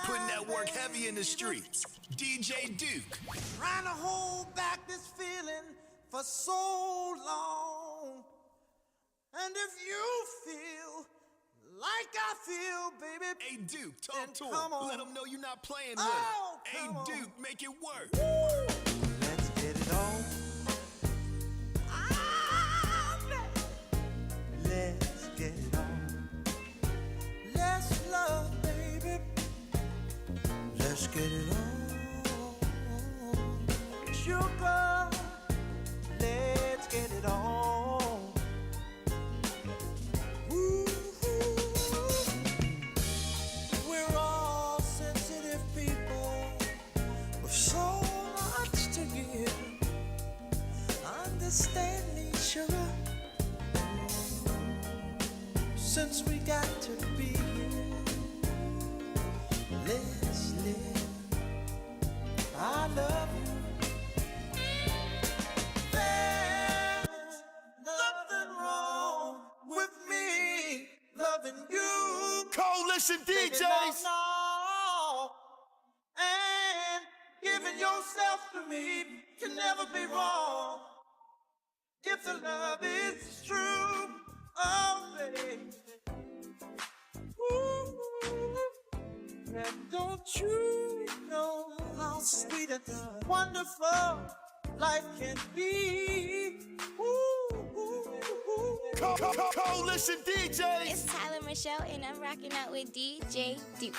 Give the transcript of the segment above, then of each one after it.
Putting that work heavy in the streets. DJ Duke. Trying to hold back this feeling for so long. And if you feel like I feel, baby, Hey Duke, talk to him. Let him know you're not playing with him. Hey Duke, make it work. Let's get it on. Let's get it on. Let's love, baby. Let's get it on. Sugar, let's get it on. Ooh, we're all sensitive people with so much to give. Understand me, sugar. Since we got to be here, let's live. I love you. There's nothing wrong with me loving you. Coalition DJs. No, and giving yourself to me can never be wrong. If the love is true, oh baby. Ooh, and don't you know how sweet and wonderful life can be? Coalition DJs. It's Tyler Michelle, and I'm rocking out with DJ Duke.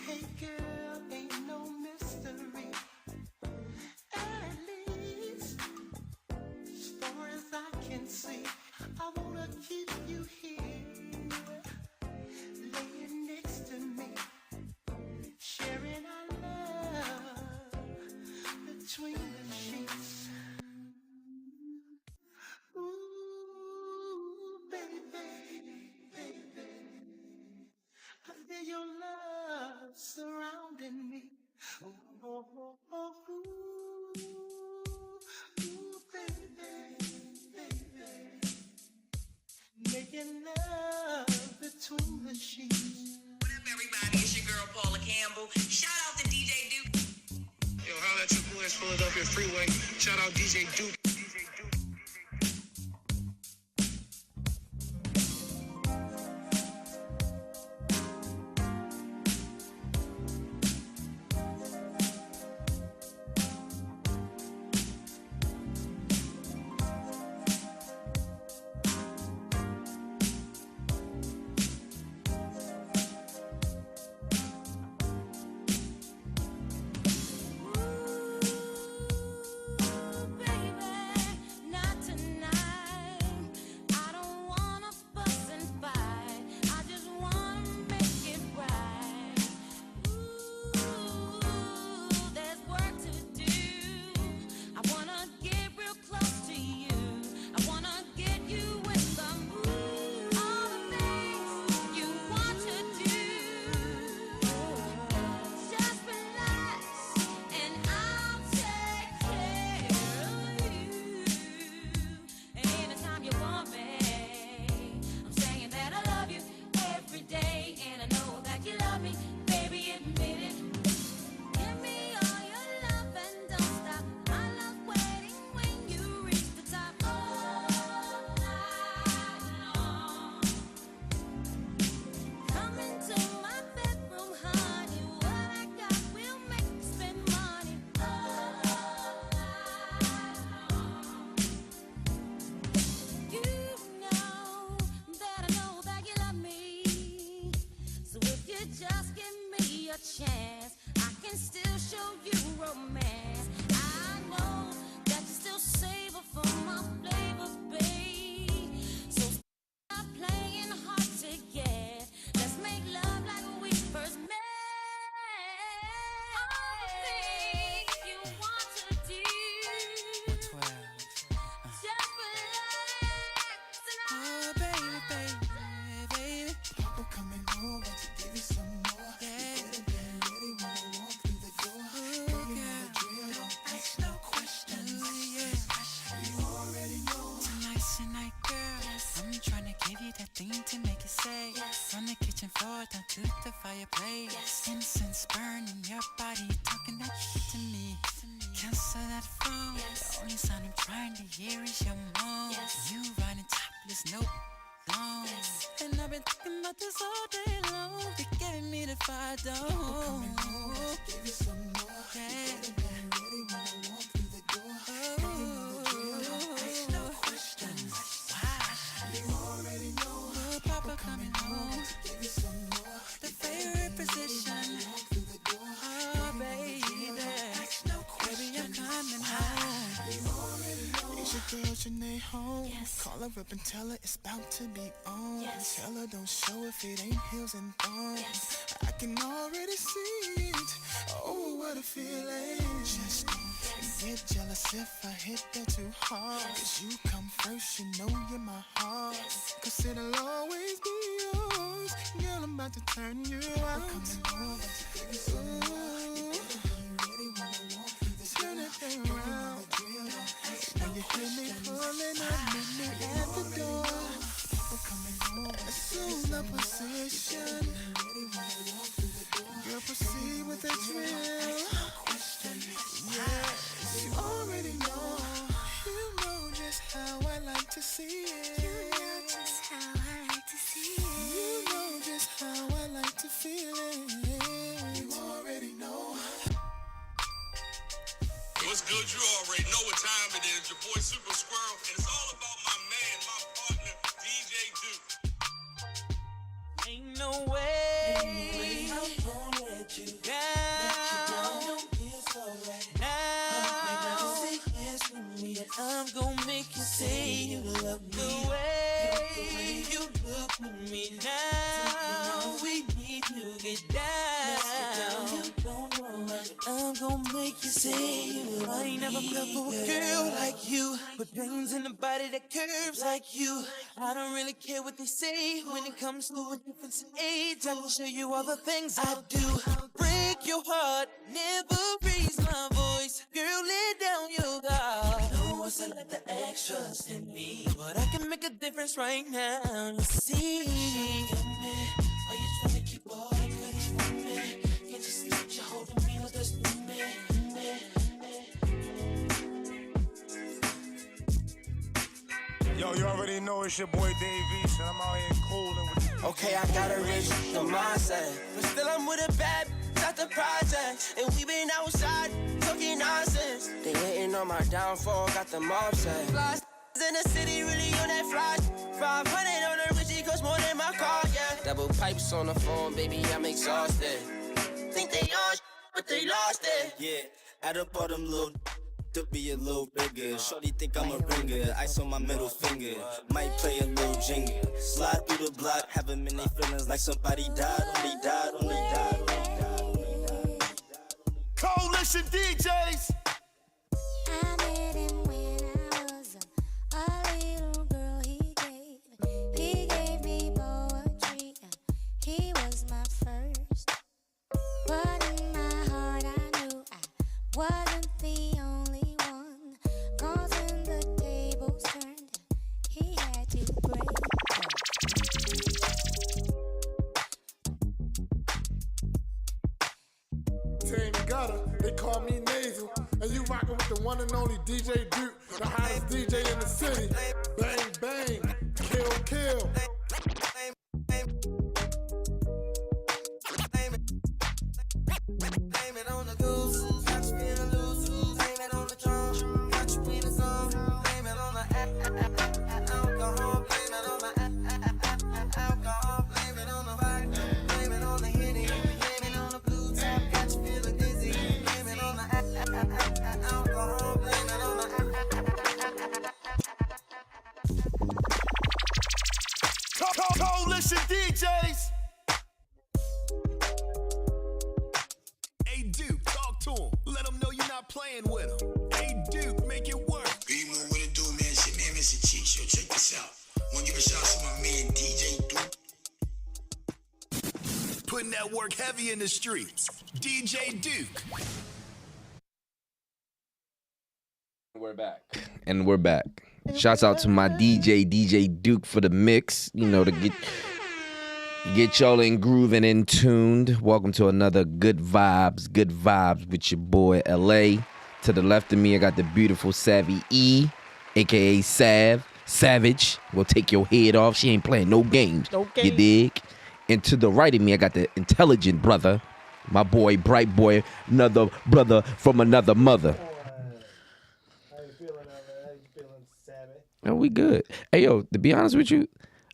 Hey girl, ain't no mystery. At least, as far as I can see, I wanna keep you here, laying next to me, sharing our love between the sheets. Ooh, baby, baby, I feel your love surrounding me. Oh, oh, oh, oh, ooh, baby, baby, making love between the sheets. What up, everybody? It's your girl Paula Campbell. Shout out to DJ Duke. Yo, holla at your boys, Philadelphia Freeway. Shout out DJ Duke. Chance, I can still show you romance. I know that you still savor for my flavor, babe. So stop playing hard to get. Let's make love like we first met. All the things you want to do. Just relax and Oh, baby, baby, Papa coming home, want to give you some more. Yeah. Listen reaching forward down to the fireplace. Incense burning your body, talking that shit to me. Cancel that phone. The only sound I'm trying to hear is your moan. You riding topless, no long. And I've been thinking about this all day long. You're giving me the fire, don't. Give you some more. Yeah. Ready when I walk through the door. No questions. You already know. Papa coming home. Give you some more. The favorite position. Oh, baby. Baby, I'm coming home. You already know. It's your girl, Janae home. Call her up and tell her it's about to be on. Tell her don't show if it ain't heels and thongs. I can already see it. Oh, what a feeling. Just don't get jealous if I hit that too hard. Cause you come first, you know you're my heart. Cause it'll always be yours. Girl, I'm about to turn you out. Ooh. Turn it around. When you hear me pulling up, meet me at the door. Assume the position. Girl, proceed with the drill. Yes, you already know. You know just how I like to see it. You know just how I like to see it. You know just how I like to feel it. You already know. What's good? You already know what time it is. Your boy Super Squirrel, and it's all about my man, my partner, DJ Duke. Ain't no way I'm gonna let you down. Now, say yes with me, and I'm gonna make you say you love me. The way you look with me now, we need to get down. I'm gonna make you say you love me. I ain't never felt for a girl like you, with brains in a body that curves like you. I don't really care what they say when it comes to a difference in age. I will show you all the things I do. Break your heart, never raise my voice. Girl, lay down your guard. No one's to let the extras in me, but I can make a difference right now. You see, are you trying to keep all the goodies from me? Can't you see that you're holding me like this? Yo, you already know it's your boy Dave East, and I'm out here cooling with you. Okay, I got a rich the mindset, but still I'm with a bad at the project, and we been outside talking nonsense. They hating on my downfall, got them upset. Flies in the city, really on that fly. 500 on the Richie, cost more than my car, yeah. Double pipes on the phone, baby, I'm exhausted. Think they on, but they lost it. Yeah, add up all them little to be a little bigger. Shorty think I'm a ringer. Ice on my middle finger. Might play a little jingle. Slide through the block, have them in their feelings like somebody died. Only died, only died, only died, only died. Coalition DJs. I met him when I was a little girl. He gave me poetry. He was my first, but in my heart I knew I wasn't the only one. 'Cause when the tables turned, he had to break them. Team Gutter, they call me Nasal. And you rockin' with the one and only DJ Duke, the hottest DJ in the city. Bang, bang, kill, kill. Blame it on the goose, got you feeling loose. Blame it on the drum, got you in the zone. Blame it on the alcohol. Blame it on the alcohol. Blame it on the vodka. Blame it on the Henny. Blame it on the blue tap, got you feeling dizzy. Blame it on the alcohol. Blame it on the Coalition DJs. Hey Duke, talk to him. Let him know you're not playing with him. Hey Duke, make it work. B-Mo, what it do, man? Shit, man, Mr. Cheeks. Yo, check this out. Wanna give a shout out to my man, DJ Duke. Putting that work heavy in the streets. DJ Duke. We're back. And we're back. Shouts out to my DJ Duke for the mix. You know, to Get y'all in grooving and tuned. Welcome to another Good Vibes with your boy LA. To the left of me, I got the beautiful Savvy E, aka Savage. Will take your head off. She ain't playing no games. You dig? And to the right of me, I got the intelligent brother, my boy Brit Boi, another brother from another mother. How you feeling, LA? How you feeling, Savvy? Oh, we good. Hey, yo, to be honest with you,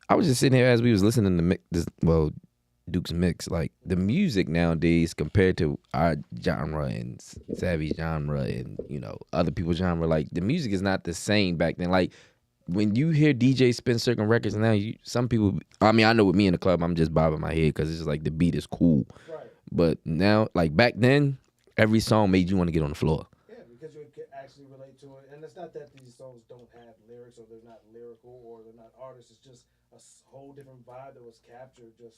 I was just sitting here as we was listening to Duke's mix. Like, the music nowadays compared to our genre and Savvy's genre and, you know, other people's genre, like, the music is not the same back then. Like, when you hear DJ spin certain records now, some people, I mean, I know with me in the club, I'm just bobbing my head because it's just like the beat is cool. Right. But now, like back then, every song made you want to get on the floor. Yeah, because you can actually relate to it. And it's not that these songs don't have lyrics or they're not lyrical or they're not artists. It's just a whole different vibe that was captured. It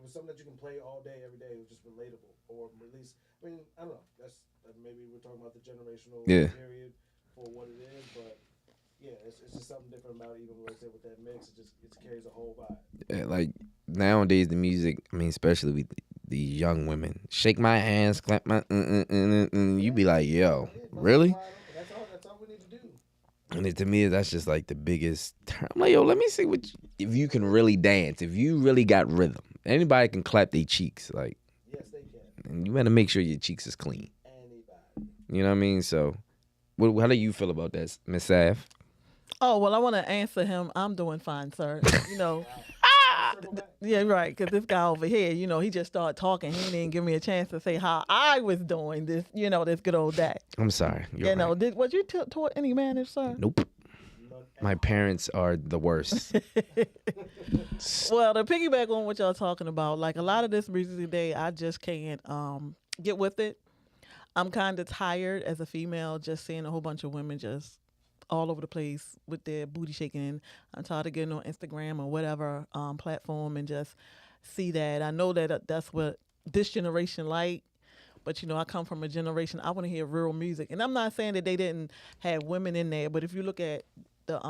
was something that you can play all day, every day. It was just relatable. Or at least, I mean, I don't know. That's maybe we're talking about the generational period for what it is, but yeah, it's just something different about it. Even like I said with that mix, it carries a whole vibe. Yeah, like nowadays the music, I mean, especially with the young women, shake my hands, clap my, you be like, yo, really? That's all we need to do. And to me, that's just like the biggest. I'm like, yo, let me see if you can really dance, if you really got rhythm. Anybody can clap their cheeks, like. Yes, they can. And you better make sure your cheeks is clean. Anybody. You know what I mean? So, how do you feel about that, Miss Sav? Oh, well, I want to answer him. I'm doing fine, sir. You know. Yeah, right. Because this guy over here, you know, he just started talking. He didn't even give me a chance to say how I was doing this, you know, this good old day. I'm sorry. You're right. Was you taught any manners, sir? Nope. My parents are the worst. Well, to piggyback on what y'all talking about, like a lot of this music today, I just can't get with it. I'm kind of tired as a female just seeing a whole bunch of women just all over the place with their booty shaking. I'm tired of getting on Instagram or whatever platform and just see that. I know that that's what this generation like, but you know, I come from a generation, I want to hear real music. And I'm not saying that they didn't have women in there, but if you look at the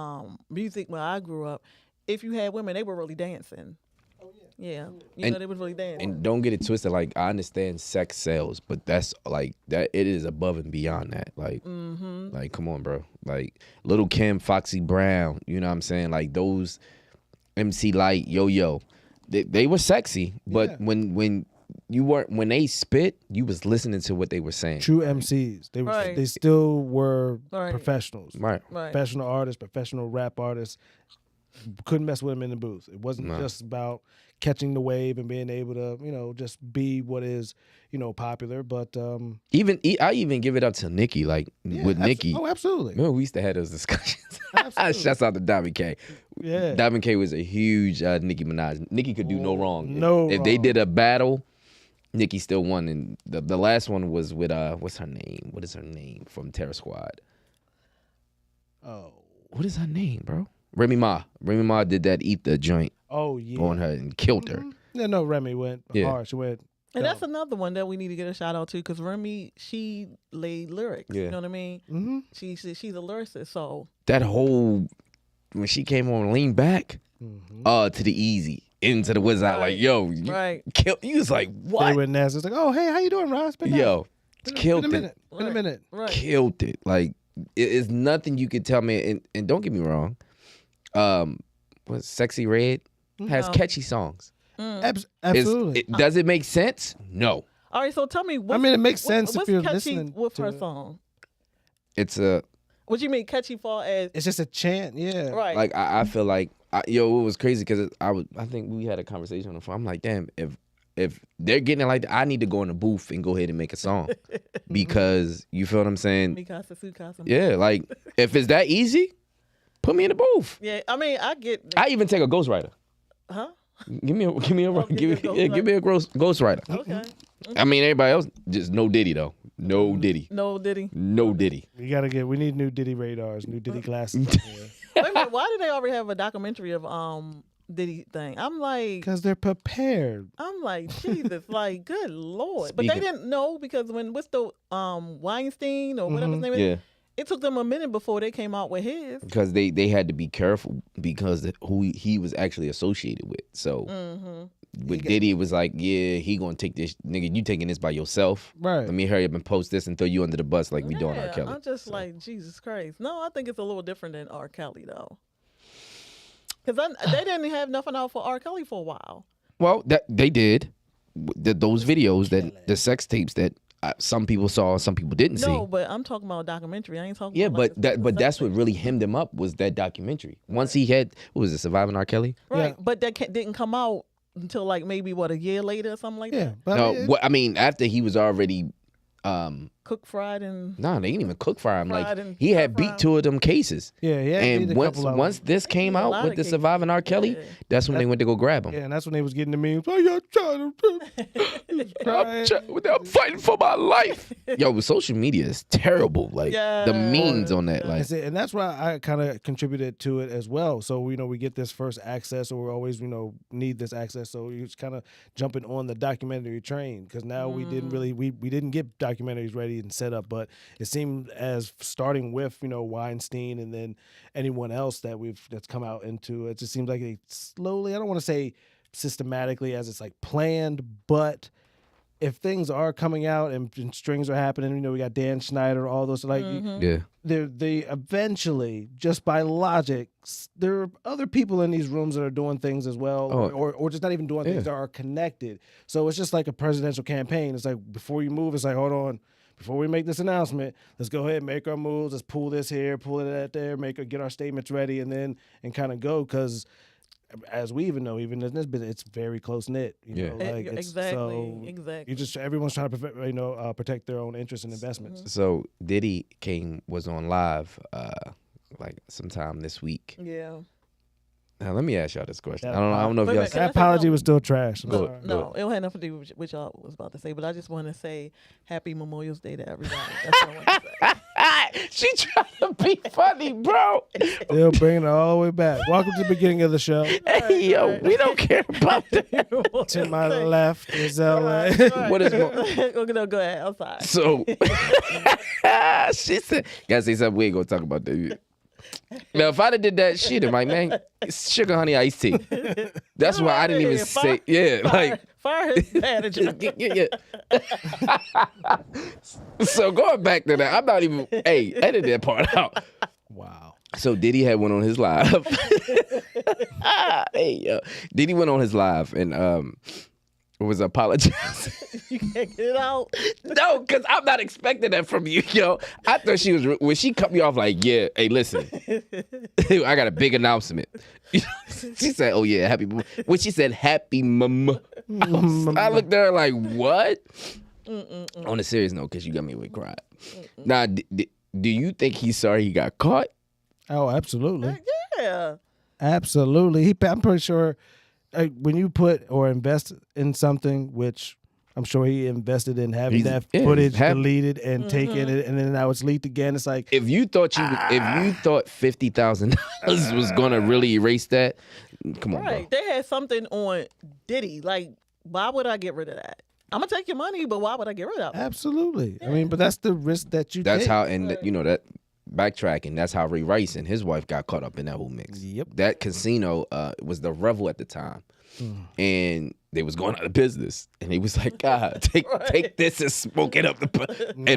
music when I grew up, if you had women, they were really dancing. Oh, yeah. You know, they was really dancing. And don't get it twisted. Like, I understand sex sells, but that's like that. It is above and beyond that. Like, like, come on, bro. Like, Little Kim, Foxy Brown. You know what I'm saying? Like those MC Light, Yo, they were sexy, but when they spit, you was listening to what they were saying. True MCs. They still were professionals. Right. Professional artists, professional rap artists. Couldn't mess with them in the booth. It wasn't just about catching the wave and being able to, you know, just be what is, you know, popular. But I even give it up to Nicki. Like with Nicki. Oh, absolutely. Remember we used to have those discussions. Shouts out to Diamond K. Yeah. Diamond K was a huge Nicki Minaj. Nicki could do no wrong. If wrong. they did a battle, Nicki still won. And the last one was with what's her name? What is her name from Terror Squad? Oh. What is her name, bro? Remy Ma. Remy Ma did that Eat the joint. Oh, yeah. On her and killed her. Yeah, no, Remy went hard. She went. And that's another one that we need to get a shout out to because Remy, she laid lyrics. Yeah. You know what I mean? Mm-hmm. She's a lyricist, so. That whole, when she came on Lean Back, to the Easy, into the Wizard, like, yo, you was like, what? They went nasty. It's like, oh, hey, how you doing, Ross? Yo, killed it. Been a minute. Right. Killed it. Like, it is nothing you could tell me, and don't get me wrong, what Sexy Red has catchy songs. Absolutely. Does it make sense? No. All right, so tell me. It makes sense if you're listening with to her it. song. It's a. What you mean catchy far as? It's just a chant, yeah. Right. Like I feel like it was crazy because I think we had a conversation on the phone. I'm like, damn, if they're getting it like that, I need to go in the booth and go ahead and make a song because you feel what I'm saying? Yeah, like if it's that easy, put me in the booth. Yeah, I mean I get. I even take a ghostwriter. Huh? Give me a ghostwriter. Okay. I mean everybody else just no Diddy though. No Diddy. No Diddy. No Diddy. We need new Diddy radars, new Diddy glasses. Wait a minute, why do they already have a documentary of Diddy thing? I'm like, because they're prepared. I'm like, Jesus, like, good Lord. But they didn't know because when what's the Weinstein or whatever his name is, it took them a minute before they came out with his. Because they had to be careful because who he was actually associated with. So with Diddy, it was like, yeah, he gonna take this, nigga. You taking this by yourself? Right. Let me hurry up and post this and throw you under the bus like we doing R. Kelly. I'm just like, Jesus Christ. No, I think it's a little different than R. Kelly though, because they didn't have nothing out for R. Kelly for a while. Well, that they did. Those videos the sex tapes that some people saw, some people didn't see. No, but I'm talking about a documentary. I ain't talking. Yeah, about but that's what really hemmed him up was that documentary. Once he had, what was it, Surviving R. Kelly? Right, but that didn't come out until like maybe a year later or something like that. But No, I mean after he was already Cook, fried, and no, they didn't even cook for him. Fried Like and he had beat fried. 2 of them cases. Yeah, he had and beat a couple of once them. this came a out lot with of the cases. Surviving R. Kelly, that's when they went to go grab him. Yeah, and that's when they was getting the memes. Oh, you're trying I'm fighting for my life. Yo, social media is terrible. Like the memes on that. Like and that's why I kind of contributed to it as well. So we get this first access, or we always need this access. So you're just kind of jumping on the documentary train because now we didn't really we didn't get documentaries ready and set up, but it seemed as starting with Weinstein and then anyone else that's come out into it just seems like they slowly, I don't want to say systematically as it's like planned, but if things are coming out and strings are happening, we got Dan Schneider, all those yeah. they eventually, just by logic, there are other people in these rooms that are doing things as well, or just not even doing things that are connected. So it's just like a presidential campaign. It's like before you move, it's like, hold on, before we make this announcement, let's go ahead and make our moves. Let's pull this here, pull it at there, get our statements ready, and kind of go because. As we even know, even in this business, it's very close knit. Exactly. You just everyone's trying to protect their own interests and investments. So Diddy was on live like sometime this week. Yeah. Now let me ask y'all this question. I don't know if y'all. That apology was still trash. No, it had nothing to do with what y'all was about to say, but I just want to say Happy Memorial Day to everybody. That's what I want to say. She trying to be funny, bro. Still bringing it all the way back. Welcome to the beginning of the show. Hey, yo, we don't care about that. To my left is LA. What is going? No, go ahead. I'm sorry. So she said, "Gotta say something. We ain't gonna talk about that." Now, if I'd have did that shit, I'm like, man, it's sugar honey iced tea. That's why I didn't even say, fire his manager. yeah. So going back to that, I'm not even. Hey, edit that part out. Wow. So Diddy had one on his live. Hey, yo, Diddy went on his live and was apologizing. You can't get it out. No, because I'm not expecting that from you, yo. I thought she was when she cut me off like, yeah, hey, listen, I got a big announcement. She said, oh yeah, happy. When she said happy I looked at her like, what? On a serious note, because you got me with cry. Now, do you think he's sorry he got caught? Oh, absolutely. Yeah. Absolutely. I'm pretty sure when you put or invest in something, which I'm sure he invested in having that footage deleted and taken it, and then now it's leaked again. It's like if you thought $50,000 was gonna really erase that, come on, right? Bro. They had something on Diddy. Like, why would I get rid of that? I'm gonna take your money, but why would I get rid of it? Absolutely. I mean, but that's the risk that you. That's take. how, and that backtracking. That's how Ray Rice and his wife got caught up in that whole mix. Yep. That casino was the Revel at the time. And they was going out of business, and he was like, "God, take this and smoke it up and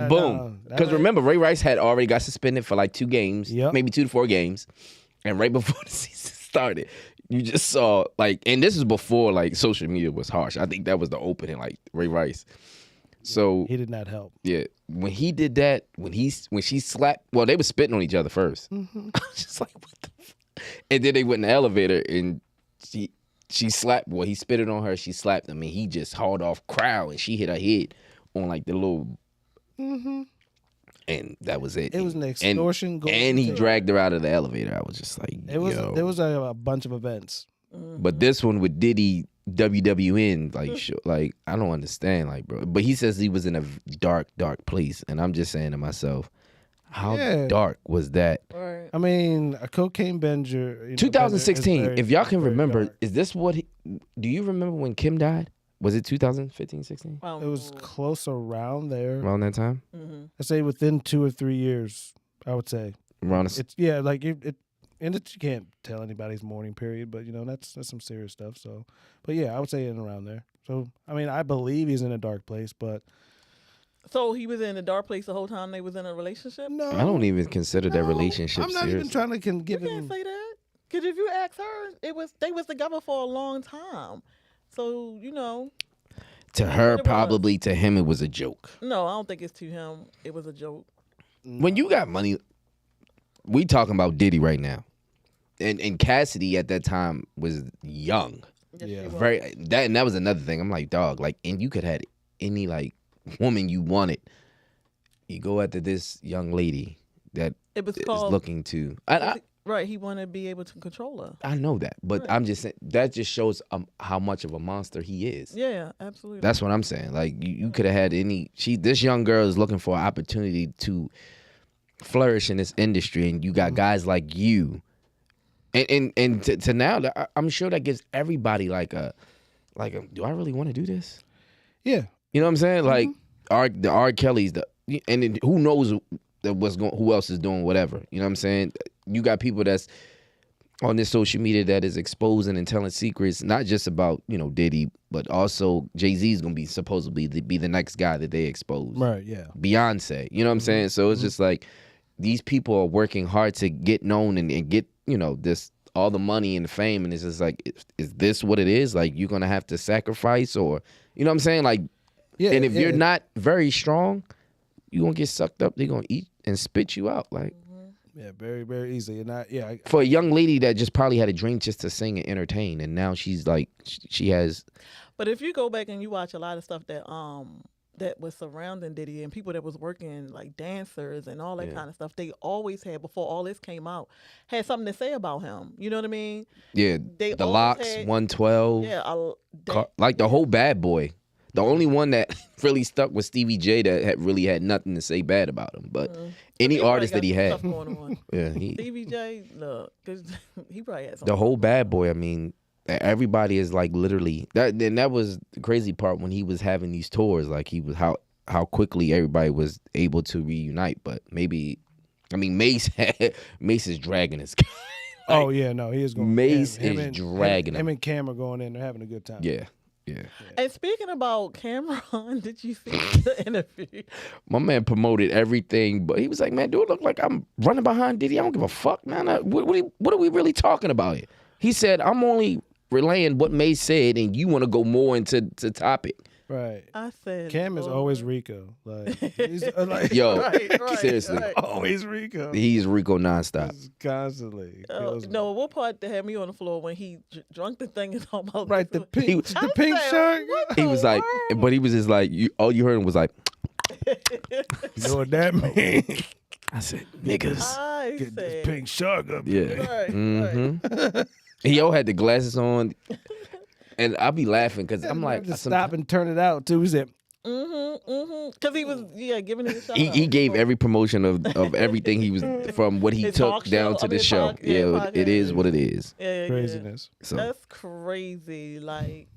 boom." Because remember, Ray Rice had already got suspended for like 2 games, maybe 2 to 4 games, and right before the season started, you just saw and this is before social media was harsh. I think that was the opening, Ray Rice. So he did not help. Yeah, when he did that, when she slapped, well, they were spitting on each other first. I was just like, what the fuck? And then they went in the elevator, and she slapped. Well, he spit it on her. She slapped him, and he just hauled off crowd, and she hit her head on the little. And that was it. It was an extortion. And he dragged her out of the elevator. I was just like, There was a bunch of events. But this one with Diddy WWN, I don't understand, bro. But he says he was in a dark, dark place, and I'm just saying to myself, how dark was that? Right. I mean, a cocaine bender. 2016. If y'all can remember, dark. Is this what? Do you remember when Kim died? Was it 2015, 16? It was close around there. Around that time? I'd say within 2 or 3 years. I would say. Around. It's it and you can't tell anybody's mourning period, but that's some serious stuff. So, but yeah, I would say in around there. So, I mean, I believe he's in a dark place, but. So he was in a dark place the whole time they was in a relationship? No. I don't even consider that relationship I'm not serious. even trying to give You him. can't say that. Because if you ask her, they was together for a long time. So, To her, probably. To him, it was a joke. No, I don't think it's to him. It was a joke. When you got money, we talking about Diddy right now. And Cassidy at that time was young. Yeah. That was another thing. I'm like, dog, like, and you could have any, like, woman you wanted. You go after this young lady that is looking to. Right, he wanted to be able to control her. I know that, but Right. I'm just saying that just shows how much of a monster he is. Yeah, absolutely. That's what I'm saying. Like you could have had this young girl is looking for an opportunity to flourish in this industry, and you got guys like you, and to now, I'm sure that gives everybody like a, do I really want to do this? Yeah, you know what I'm saying? Like the R. Kelly's and then who knows who else is doing whatever. You know what I'm saying? You got people that's on this social media that is exposing and telling secrets, not just about Diddy, but also Jay-Z's gonna be supposedly be the next guy that they expose. Right. Yeah. Beyonce. You know what I'm saying? So it's just like these people are working hard to get known and get this all the money and the fame, and it's just like, is this what it is? Like you're gonna have to sacrifice, or you know what I'm saying? Like, yeah. And if you're not very strong, you're gonna get sucked up. They're gonna eat and spit you out. Like. Yeah, very, very easy. And for a young lady that just probably had a dream just to sing and entertain, and now she's like, she has. But if you go back and you watch a lot of stuff that was surrounding Diddy and people that was working like dancers and all that kind of stuff, they always had, before all this came out, had something to say about him. You know what I mean? Yeah, they the Locks, 112. Yeah, like the whole Bad Boy. The only one that really stuck was Stevie J that really had nothing to say bad about him. But any artist that he had. Yeah, Stevie J, look, 'cause he probably had something. The whole Bad Boy, I mean, everybody is like literally, that was the crazy part when he was having these tours. Like he was how quickly everybody was able to reunite. But maybe, I mean, Mace is dragging his guy. Oh, yeah, no, he is going. Mace is dragging him. Him and Cam are going in. They're having a good time. Yeah. Yeah. And speaking about Cameron, did you see the interview? My man promoted everything, but he was like, man, do it look like I'm running behind Diddy? I don't give a fuck, man. What are we really talking about here? He said, I'm only relaying what May said, and you want to go more into topic. Right. I said Cam is always Rico. Like, he's like yo, right, seriously, always Rico. He's Rico nonstop. Constantly. No, what part that had me on the floor when he drunk the thing is talking about right, the pink shirt. He was like, but he was just like, all you heard was like, you know what that means? I said, niggas, get this pink shark up. Yeah. Right. He all had the glasses on. And I'll be laughing because I'm like, stop and turn it out too. He said, because he was giving it a shot. He gave every promotion of everything he was from what he His took talk down show, to the show. podcast. It is what it is. Yeah, craziness. So that's crazy. Like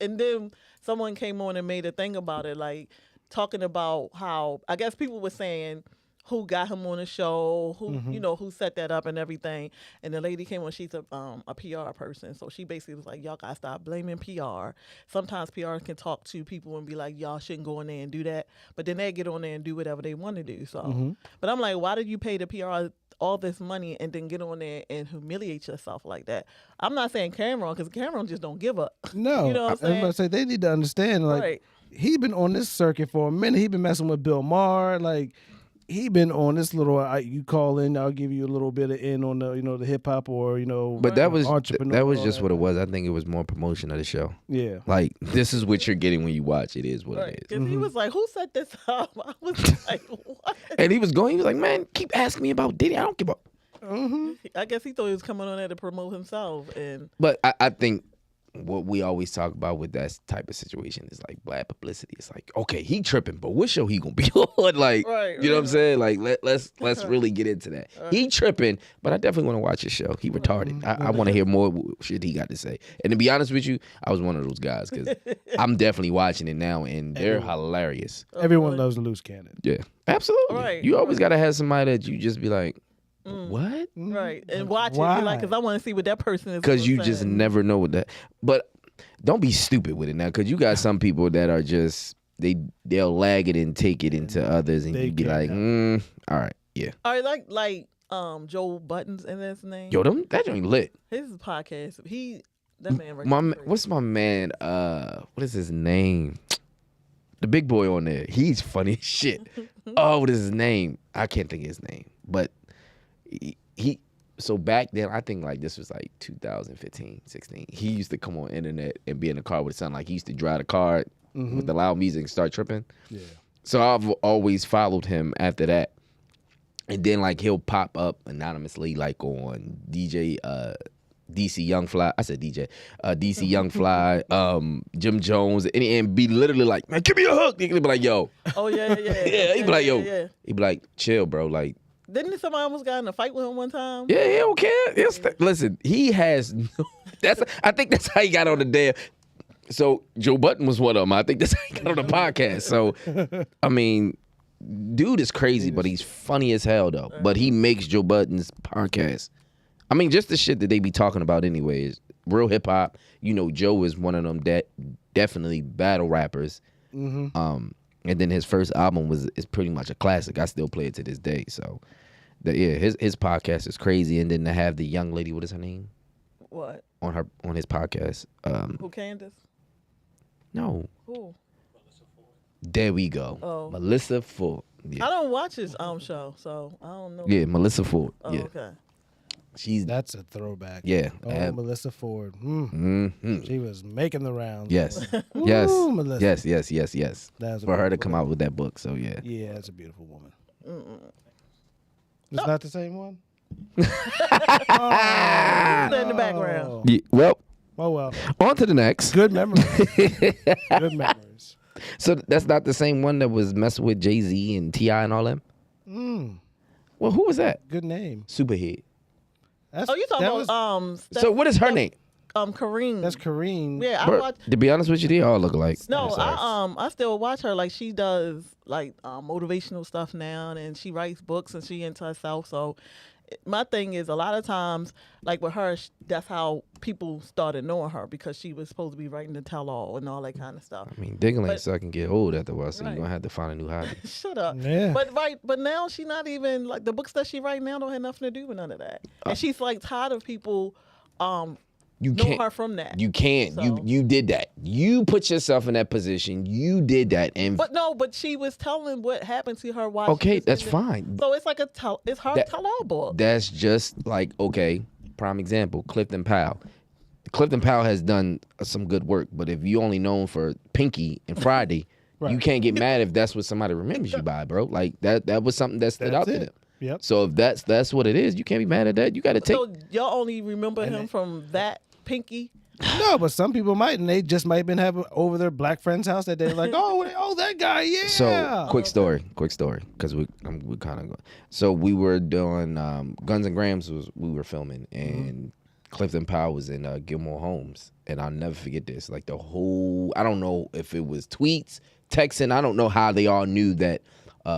and then someone came on and made a thing about it, like talking about how I guess people were saying who got him on the show, who who set that up and everything. And the lady came on, she's a PR person. So she basically was like, y'all gotta stop blaming PR. Sometimes PR can talk to people and be like, y'all shouldn't go in there and do that. But then they get on there and do whatever they want to do. So but I'm like, why did you pay the PR all this money and then get on there and humiliate yourself like that? I'm not saying Cameron, because Cameron just don't give up. No. You know what I'm saying? I was about to say, they need to understand, like, Right. He been on this circuit for a minute. He been messing with Bill Maher, like, he been on this little. You call in, I'll give you a little bit of in on the the hip hop or But that was entrepreneur. just what it was. I think it was more promotion of the show. Yeah, like this is what you're getting when you watch. It is what it is. Because he was like, "Who set this up?" I was like, "What?" And he was like, "Man, keep asking me about Diddy. I don't give a." I guess he thought he was coming on there to promote himself, and But I think what we always talk about with that type of situation is like bad publicity. It's like, okay, he tripping, but what show he gonna be on? Like, you know what I'm saying? Like, let's really get into that. He tripping, but I definitely want to watch his show. He retarded. I want to hear more shit he got to say. And to be honest with you, I was one of those guys because I'm definitely watching it now, and they're hilarious. Everyone loves a loose cannon. Yeah, absolutely. Right, You always gotta have somebody that you just be like, What? Right. And watch it. Why? Be like, because I want to see what that person is. Because you gonna just say. never know what that. But don't be stupid with it now, because you got some people that are just they'll lag it and take it into others, and They you be can't like, all right, yeah. All right, like Joe Buttons and his name. Yo, that joint lit. His podcast. That man. Right What's my man? What is his name? The big boy on there. He's funny as shit. Oh, what is his name? I can't think of his name. But he so back then, I think like this was like 2015, 16. He used to come on internet and be in the car with something like he used to drive the car with the loud music and start tripping. Yeah. So I've always followed him after that. And then like he'll pop up anonymously like on DJ DC Young Fly. I said DJ. DC Young Fly, Jim Jones, and be literally like, man, give me a hug. He'd be like, yo. Oh yeah. Yeah, he'd be like, yo. Yeah. He'd be like, chill, bro. Like, didn't somebody almost got in a fight with him one time? yeah, he don't care. Listen, he has no, I think that's how he got on the damn. So Joe Button was one of them. I think that's how he got on the podcast. So, I mean, dude is crazy, but he's funny as hell though. But he makes Joe Button's podcast. I mean, just the shit that they be talking about anyways. Real hip hop. You know, Joe is one of them definitely battle rappers. And then his first album is pretty much a classic. I still play it to this day. So, his podcast is crazy. And then to have the young lady, what is her name? What? On his podcast. Who, Candace? No. Who? There we go. Oh. Melissa Ford. Yeah. I don't watch his show, so I don't know. Yeah, Melissa Ford. Oh, yeah. okay. That's a throwback. Yeah. Melissa Ford. She was making the rounds. Yes. Woo, Yes. Melissa. Yes. That's For her to come out with that book. So yeah. Yeah, that's a beautiful woman. It's not the same one? Who's in the background? Yeah, well. Oh well. On to the next. Good memories. Good memories. So that's not the same one that was messing with Jay-Z and T.I. and all them? Well, who was that? Good name. Superhead. You talking about So what is her name? Kareem. That's Kareem. Yeah, Bro, I watch. to be honest with you, they all look alike. No, I'm sorry. I still watch her. Like she does like motivational stuff now, and she writes books and she into herself. So my thing is a lot of times, like with her, that's how people started knowing her because she was supposed to be writing the tell-all and all that kind of stuff. I mean, diggling so I can get old after a while, so you're gonna have to find a new hobby. Shut up. Yeah. But now she not even like the books that she write now don't have nothing to do with none of that. And she's like tired of people You know can't, her from that. You can't. So. You did that. You put yourself in that position. You did that. And But she was telling what happened to her while. okay, that's fine. So it's like it's her tell-all book. That's just like, okay, prime example, Clifton Powell. Clifton Powell has done some good work, but if you only known for Pinky and Friday, you can't get mad if that's what somebody remembers you by, bro. Like that was something that stood out to them. Yep. So if that's what it is, you can't be mad at that. You got to take. So y'all only remember him from that Pinky? No, but some people might, and they just might have been having over their black friend's house that they're like, oh, that guy, yeah. So quick story, because we kind of go. So we were doing Guns and Grams we were filming, and Clifton Powell was in Gilmore Homes, and I'll never forget this. Like the whole, I don't know if it was tweets, texting, I don't know how they all knew that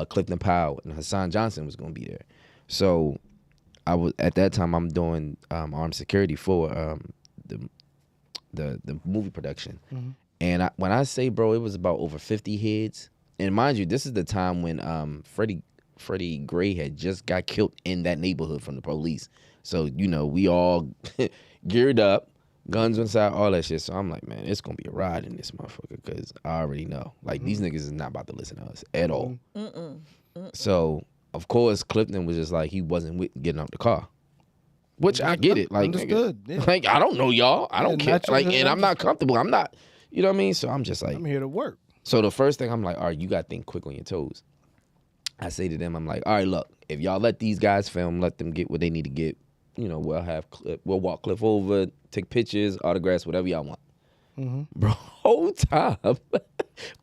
Clifton Powell and Hassan Johnson was going to be there. So I was at that time I'm doing armed security for the movie production. And when I say, bro, it was about over 50 heads. And mind you, this is the time when Freddie Gray had just got killed in that neighborhood from the police. So, you know, we all geared up, guns inside, all that shit. So I'm like, man, it's going to be a ride in this motherfucker because I already know. Like, these niggas is not about to listen to us at all. So, of course, Clifton was just like, he wasn't getting out the car. Which I get it. Like, understood. Nigga, like, I don't know y'all. I don't care. Like, and I'm not comfortable. I'm not, you know what I mean? So I'm just like, I'm here to work. So the first thing I'm like, all right, you got to think quick on your toes. I say to them, I'm like, all right, look, if y'all let these guys film, let them get what they need to get. You know, we'll walk Cliff over, take pictures, autographs, whatever y'all want. Bro, whole time,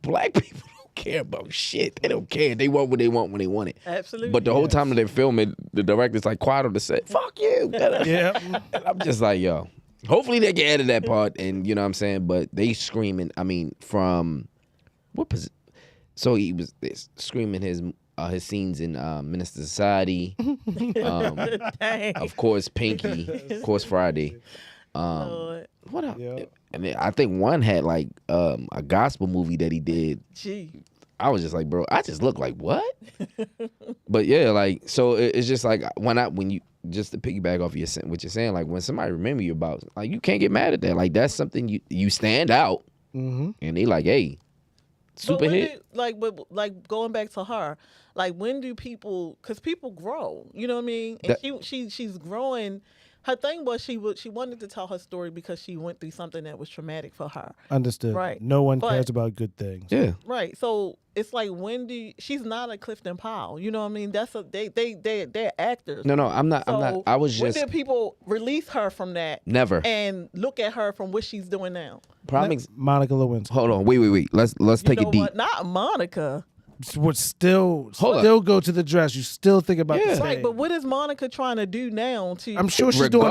black people don't care about shit. They don't care. They want what they want when they want it. Absolutely. But the whole time that they're filming, the director's like quiet on the set. Fuck you. Yeah. And I'm just like, yo. Hopefully they can edit that part, and you know what I'm saying. But they screaming. I mean, from what position? So he was screaming his his scenes in Minister Society. Of course, Pinky. Of course, Friday. What else? Yeah. I mean, I think one had like a gospel movie that he did. Gee. I was just like, bro, I just look like what? But yeah, like, so it's just like when you just to piggyback off what you're saying, like when somebody remember you about, like, you can't get mad at that. Like, that's something you stand out, and they like, hey, super hit. Like going back to her, like when do people? Because people grow, you know what I mean? And she's growing. Her thing was she wanted to tell her story because she went through something that was traumatic for her. Understood. Right. No one cares about good things. Yeah. Right. So it's like she's not a Clifton Powell. You know what I mean? They're actors. No, I'm not. I was just. When did people release her from that? Never. And look at her from what she's doing now. Monica Lewinsky. Hold on. Wait. Let's take it deep. What? Not Monica. Would still go to the dress. You still think about the same. Right, but what is Monica trying to do now? I'm sure she's doing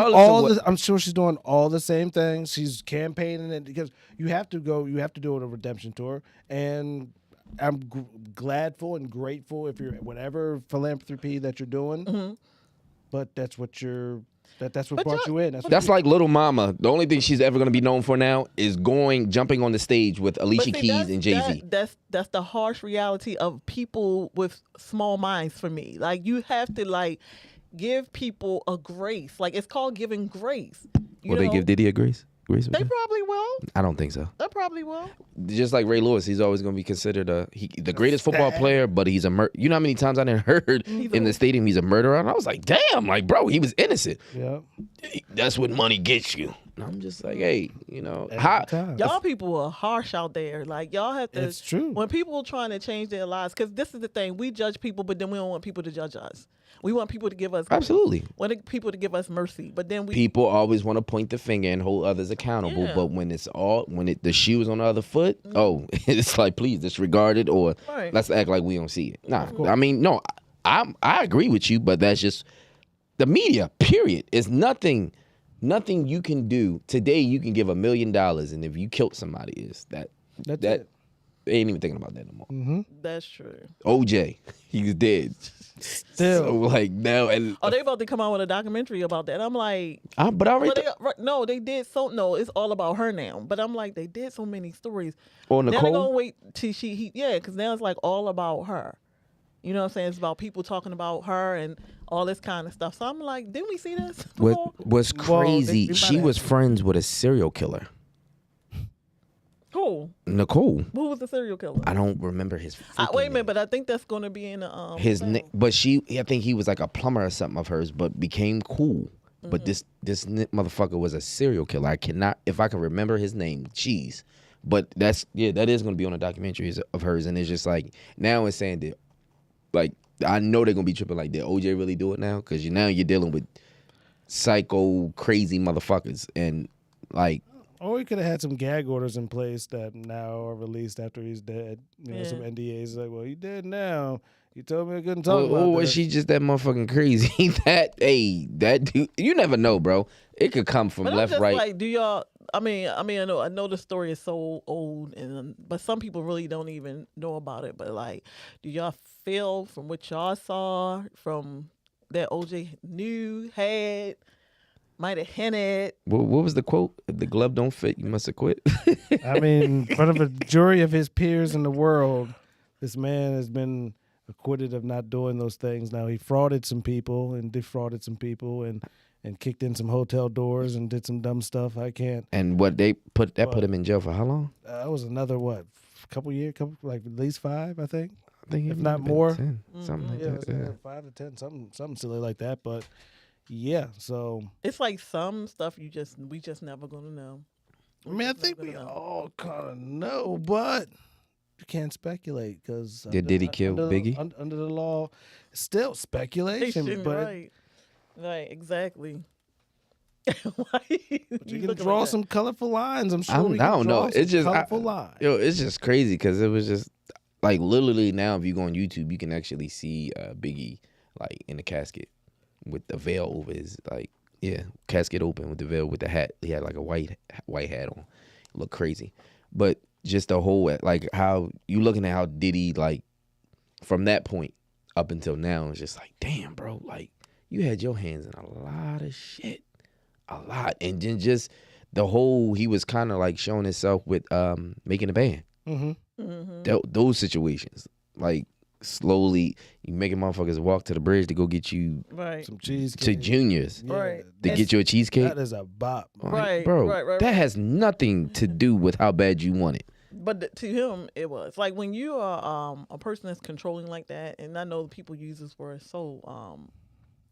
I'm sure she's doing all the same things. She's campaigning it because you have to do a redemption tour, and I'm gladful and grateful if you're whatever philanthropy that you're doing. But that's what that's what brought you in. That's like Little Mama. The only thing she's ever going to be known for now is jumping on the stage with Alicia Keys and Jay-Z. That's the harsh reality of people with small minds for me. Like, you have to, like, give people a grace. Like, it's called giving grace. Will they give Diddy a grace? They probably will. I don't think so. They probably will. Just like Ray Lewis, he's always going to be considered the greatest football player, but he's a you know how many times I didn't heard in the stadium he's a murderer? And I was like, damn, like, bro, he was innocent. Yeah. That's what money gets you. And I'm just like, hey, you know, y'all people are harsh out there. Like, y'all have to. It's true. When people are trying to change their lives, because this is the thing, we judge people, but then we don't want people to judge us. We want people to give us grace. Absolutely. We want people to give us mercy, but then people always want to point the finger and hold others accountable. But when the shoe is on the other foot, it's like, please disregard it, or let's act like we don't see it. Nah, I mean, no, I agree with you, but that's just the media. Period. It's nothing you can do today. You can give $1 million, and if you killed somebody, is that they ain't even thinking about that no more. That's true. OJ, he's dead. Still, so like now, and they about to come out with a documentary about that. I'm like, but I already they did so. No, it's all about her now. But I'm like, they did so many stories. Or Now Nicole, they're gonna wait till because now it's like all about her. You know what I'm saying? It's about people talking about her and all this kind of stuff. So I'm like, didn't we see this? What's crazy? She was friends with a serial killer. Who? Nicole. Who was the serial killer? I don't remember his. Wait a minute, but I think that's going to be in the his name. But I think he was like a plumber or something of hers, but became cool. But this motherfucker was a serial killer. I cannot, if I can remember his name, jeez. But that is going to be on a documentary of hers, and it's just like now it's saying that, like, I know they're going to be tripping like, did OJ really do it now? Because now you're dealing with psycho crazy motherfuckers, and like. Or we could have had some gag orders in place that now are released after he's dead. You know, some NDAs like, well, he dead now. You told me I couldn't talk about that. Or this. was she just that motherfucking crazy? that dude, you never know, bro. It could come from left, right. Like, do y'all? I mean, I know the story is so old, but some people really don't even know about it. But like, do y'all feel from what y'all saw from that OJ had? Might have hinted. What was the quote? If the glove don't fit, you must have quit. I mean, in front of a jury of his peers in the world, this man has been acquitted of not doing those things. Now, he frauded some people and defrauded some people and kicked in some hotel doors and did some dumb stuff. I can't. And what they put him in jail for how long? That was another couple years, like at least 5, I think. If not more. 10, something like that. 5 to 10, something silly like that. But yeah, so it's like some stuff we just never gonna know. I mean, I think we all kind of know, but you can't speculate because did he kill Biggie? Under the law, it's still speculation. But right, exactly. But you can draw some colorful lines. I'm sure. I don't know. It's just colorful lines. It's just crazy because it was just like literally now. If you go on YouTube, you can actually see Biggie like in the casket with the veil over his casket open with the veil with the hat. He had like a white hat on. It looked crazy, but just the whole like how you looking at how Diddy like from that point up until now, it's just like, damn, bro, like you had your hands in a lot of shit, a lot, and then just the whole he was kind of like showing himself with making a band. Those situations, like slowly you making motherfuckers walk to the bridge to go get you some cheesecake to Junior's, Right. to get you a cheesecake. That is a bop, Like, Right, bro. right. That has nothing to do with how bad you want it. But to him, it was like when you are a person that's controlling like that, and I know people use this word so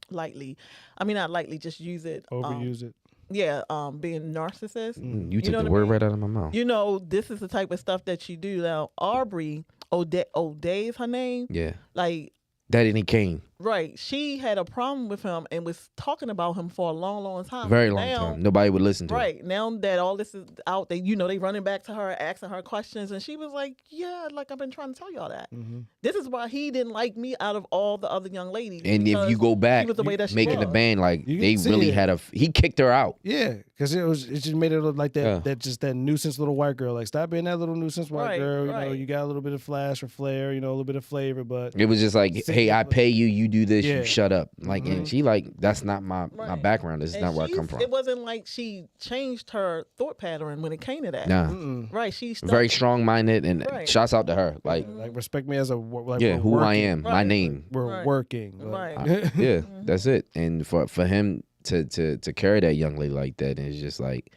lightly. I mean, not lightly, just use it. Overuse it. Yeah, being narcissist. You took the word right out of my mouth. You know, this is the type of stuff that you do. Now, Aubrey O'Day is her name. Yeah. Like, That and he came. right. She had a problem with him and was talking about him for a long, long time. Very long Now, time. Nobody would listen to it. Right. Now that all this is out, they running back to her, asking her questions, and she was like, yeah, like I've been trying to tell y'all that. This is why he didn't like me out of all the other young ladies. And if you go back, she was the way that she making the was. band, like You can they see really it. had he kicked her out. Yeah, because it just made it look like that that nuisance little white girl. Like, stop being that little nuisance white Right, girl. You know, right. you got a little bit of flash or flair. You know, a little bit of flavor, but It was just like, hey, I pay you, you do this, Yeah. you shut up. Like, and she like, that's not my background. This is And not where I come from. It wasn't like she changed her thought pattern when it came to that. Nah. Right. She's Very strong minded, and Right. shouts out to her. Like, respect me as a like yeah, we're who I working. am, my name. We're working. Like, Yeah, that's it. And for him to carry that young lady like that, and it's just like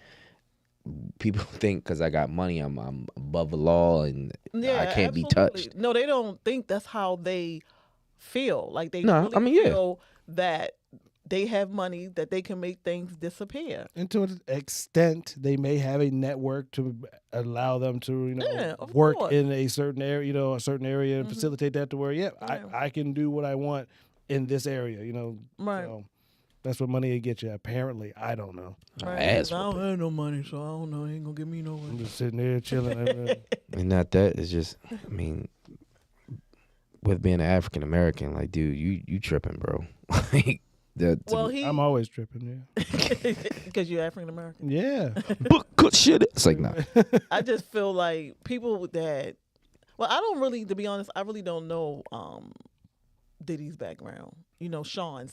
people think because I got money, I'm above the law and I can't be touched. No, they don't think that's how they feel. Like they No, really I mean, yeah. feel that they have money that they can make things disappear. And to an extent, they may have a network to allow them to, of work course. in a certain area, and facilitate that to where, I can do what I want in this area, Right. So that's what money will get you. Apparently, I don't know. Right. 'Cause I don't have no money, so I don't know. He ain't gonna give me no I'm money. just sitting there chilling. And not that, it's just, I mean, with being an African American, like, dude, you tripping, bro. Like, I'm always tripping, because you're African American. Yeah. Good shit. It's like, nah. I just feel like people that, well, I don't really, to be honest, I really don't know Diddy's background. Sean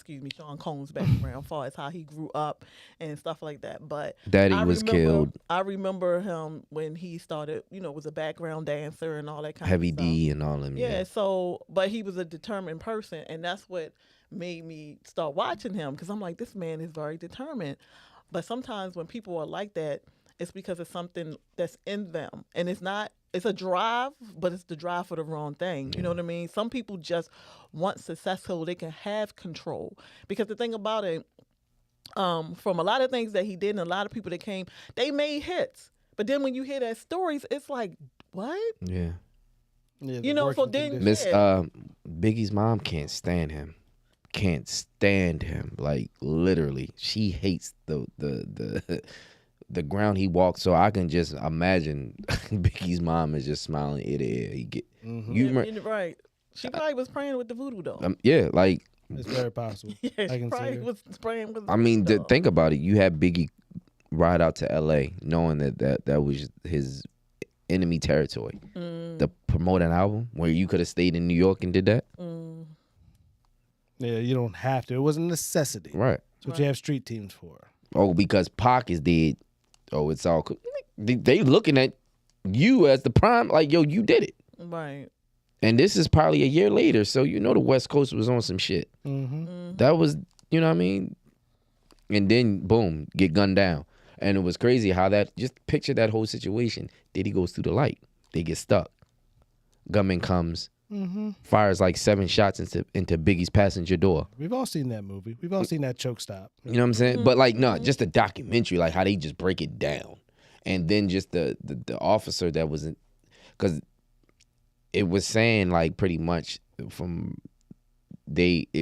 Combs' background, as far as how he grew up and stuff like that. But Daddy was killed. I remember him when he started, was a background dancer and all that kind Heavy of stuff. D and all them. Yeah, so, but he was a determined person, and that's what made me start watching him, because I'm like, this man is very determined. But sometimes when people are like that, it's because it's something that's in them, and it's a drive, but it's the drive for the wrong thing. You know what I mean? Some people just want success so they can have control. Because the thing about it, from a lot of things that he did and a lot of people that came, they made hits. But then when you hear their stories, it's like, what? Yeah. So then Miss Biggie's mom can't stand him. Can't stand him. Like, literally. She hates the ground he walked, so I can just imagine Biggie's mom is just smiling ear to ear. He get right. She probably was praying with the voodoo doll. yeah, like it's very possible. Yeah, I she can probably see it. was praying with the I mean, voodoo doll. think about it. You had Biggie ride out to L.A. knowing that was his enemy territory. To promote an album where you could have stayed in New York and did that. Yeah, you don't have to. It was a necessity. Right. That's what you have street teams for. Oh, because Pac is dead. Oh, it's all cool. They looking at you as the prime, like, yo, you did it. Right. And this is probably a year later, so the West Coast was on some shit. That was, you know what I mean? And then, boom, get gunned down. And it was crazy how just picture that whole situation. Diddy goes through the light. They get stuck. Gunman comes, fires like 7 shots into Biggie's passenger door. We've all seen that movie. We've all seen that choke stop. You know what I'm saying? But like, no, just a documentary, like how they just break it down. And then just the officer that was in, because it was saying like pretty much it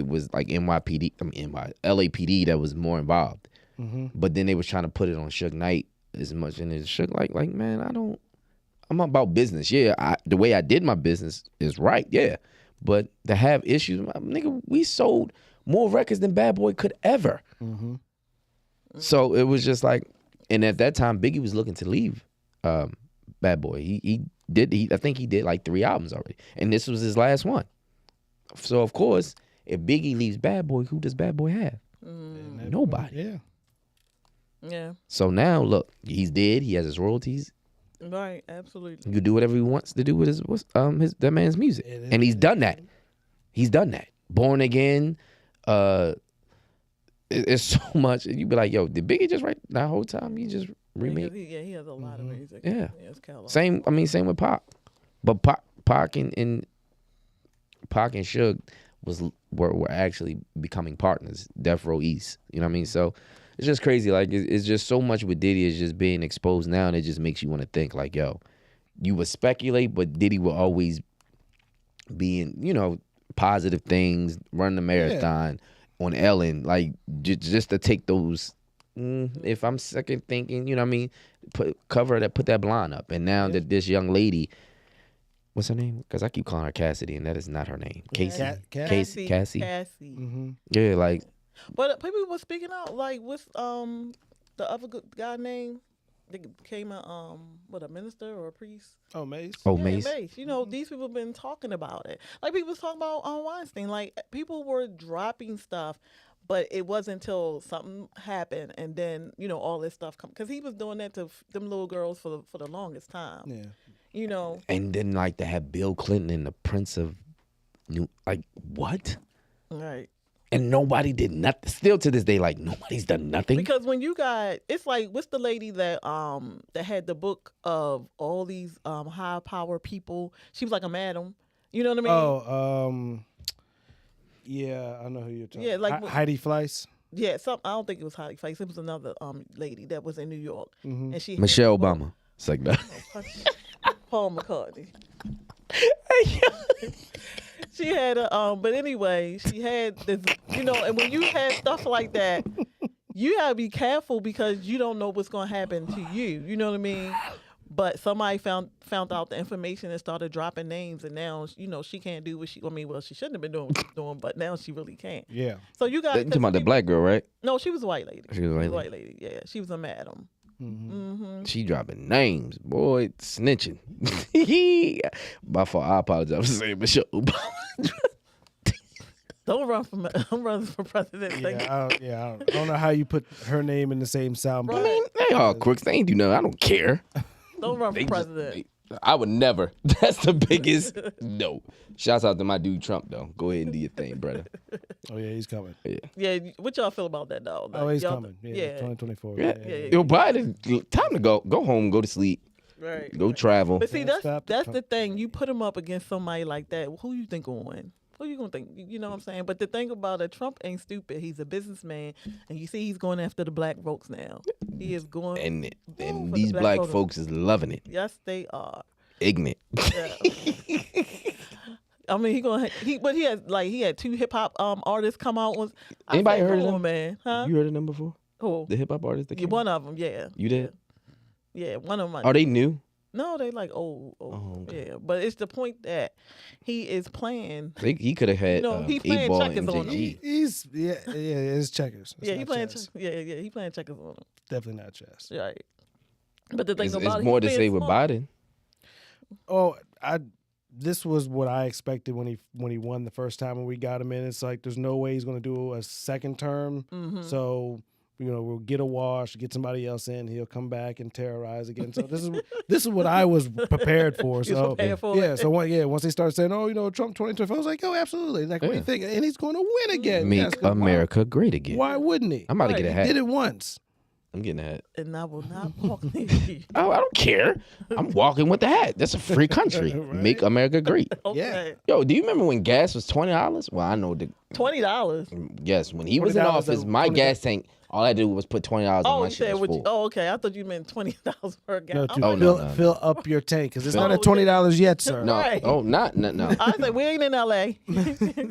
was like NYPD, LAPD that was more involved. But then they was trying to put it on Suge Knight as much, and it's Suge like, man, I'm about business. Yeah, the way I did my business is right. Yeah, but to have issues, nigga, we sold more records than Bad Boy could ever. So it was just like, and at that time, Biggie was looking to leave Bad Boy. I think he did like 3 albums already, and this was his last one. So of course, if Biggie leaves Bad Boy, who does Bad Boy have? Nobody. Yeah. Yeah. So now look, he's dead. He has his royalties. Right. Absolutely. He can do whatever he wants to do with that man's music, and he's done that. He's done that. Born Again. It's so much. You be like, yo, did Biggie just write that whole time? He just remade. He has a lot of music. Yeah. It's catalog. Same with Pac, but Pac and Suge were actually becoming partners. Death Row East. You know what I mean? So it's just crazy. Like it's just so much with Diddy is just being exposed now, and it just makes you want to think like, yo, you would speculate, but Diddy will always be in, positive things, run the marathon on Ellen, like just to take those. If I'm second thinking, you know what I mean, put that blonde up, and now that this young lady, what's her name? Because I keep calling her Cassidy, and that is not her name. Cassie. Cassie. Mm-hmm. Yeah, like. But people were speaking out, like what's the other guy name? They became a minister or a priest? Oh, Mace. Oh, yeah, Mace. These people have been talking about it. Like people was talking about Weinstein. Like people were dropping stuff, but it wasn't until something happened and then all this stuff come because he was doing that to them little girls for the longest time. Yeah. And then like to have Bill Clinton and the Prince of like what? Right. And nobody did nothing. Still to this day, like nobody's done nothing. Because when you got, it's like, what's the lady that had the book of all these high power people? She was like a madam. You know what I mean? Oh, yeah, I know who you're talking. Yeah, like Heidi Fleiss. Yeah, I don't think it was Heidi Fleiss. It was another lady that was in New York, and she Michelle Obama. It's like that. Paul McCartney. She had but anyway, she had this, and when you had stuff like that, you gotta be careful because you don't know what's gonna happen to you. You know what I mean? But somebody found out the information and started dropping names, and now she can't do what she. I mean, well, she shouldn't have been doing what she's doing, but now she really can't. Yeah. So you got. You talking about the black girl, right? No, she was a white lady. She was a white lady. Yeah, she was a madam. Mm-hmm. She dropping names, boy, snitching. By far, I apologize for saying Michelle Obama. Don't run I'm running for president. I don't know how you put her name in the same soundbite. I mean, they all crooks. They ain't do nothing. I don't care. Don't run for president. I would never. That's the biggest no. Shouts out to my dude Trump though. Go ahead and do your thing, brother. Oh yeah, he's coming. Yeah, what y'all feel about that though? Like, he's coming. Yeah, 2024. Yeah. Yo, Biden, time to go home, go to sleep. Right. Go travel. But see, that's the thing. You put him up against somebody like that. Who you think will win? Who you gonna think? You know what I'm saying? But the thing about it, Trump ain't stupid. He's a businessman, and you see he's going after the black folks now. He is going. And these black folks is loving it. Yes, they are. Ignorant. Yeah. I mean, he had two hip hop artists come out. Anybody heard of them? Man, huh? You heard of them before? Who? The hip hop artists that came one out? of them, yeah. You did? Yeah, one of them. Are they new? No, they like old. Oh, okay. Yeah. But it's the point that he is playing. He could have had he playing 8-Ball checkers on him. He's it's checkers. Yeah, he playing he playing checkers on him. Definitely not chess. Right. But the thing it's about more to say with Biden. Oh, this was what I expected when he won the first time when we got him in. It's like there's no way he's going to do a second term. Mm-hmm. So we'll get a wash, get somebody else in. He'll come back and terrorize again. So this is what I was prepared for. So once they start saying, Trump 2024, I was like, absolutely. Like, what do you think? And he's going to win again. Make America great again. Why wouldn't he? I'm about to get a hat. He did it once. I'm getting a hat. And I will not walk near you. I don't care. I'm walking with the hat. That's a free country. Right? Make America great. Okay. Yo, do you remember when gas was $20? Well, I know $20. Yes, when he was in office, my gas tank, all I did was put $20 on my shit. Okay. I thought you meant $20 per gallon. No, fill up your tank because it's not at $20 yet, sir. No, right. no. I said we ain't in L.A.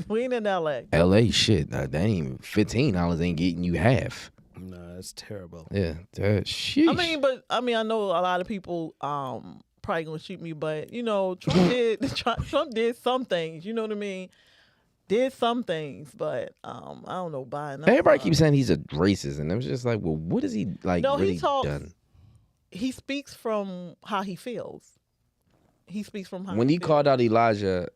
We ain't in L.A. L.A. shit. That ain't even $15 ain't getting you half. No, that's terrible. Yeah, sheesh. I know a lot of people probably gonna shoot me, but Trump did some things. You know what I mean? Did some things, but I don't know. Everybody keeps saying he's a racist, and I'm just like, well, what is he like? No, really done? He speaks from how he feels. He speaks from how when he called out Elijah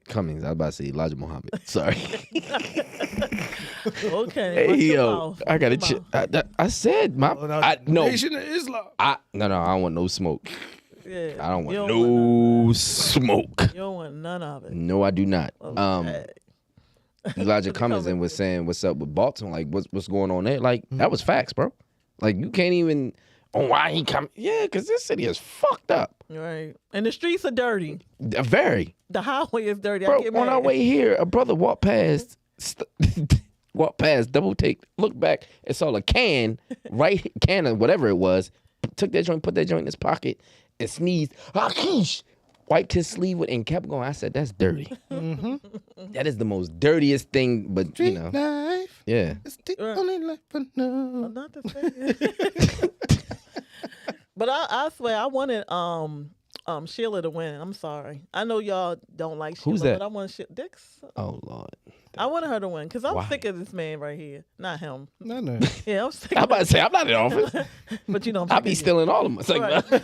Cummings. I was about to say Elijah Muhammad. Sorry. Okay. Hey watch your yo, mouth. I gotta. Watch your I said my. No. Nation of Islam. No. I don't want no smoke. Yeah, I don't you want don't no smoke. You don't want none of it. No, I do not. Okay. Elijah Cummings and was saying what's up with Baltimore, like what's going on there. Like that was facts, bro. Like you can't even. Oh, why he come? Yeah, because this city is fucked up. Right. And the streets are dirty. Very. The highway is dirty. Bro, I get on our mad. way here, a brother walked past, double take, looked back, and saw a can of whatever it was, took that joint, put that joint in his pocket, and sneezed. Akish! Wiped his sleeve with and kept going. I said, that's dirty. That is the most dirtiest thing, but you know. Life. Yeah. It's the only life I know. Not to say. But I swear I wanted Sheila to win. I'm sorry. I know y'all don't like Sheila, Who's that? but I want Dix. Oh Lord. I wanted her to win because I'm Why? sick of this man right here. Not him. No. Yeah, I'm sick. I'm about to say, I'm not in office. But you know, I be stealing all of them. It's like, Right.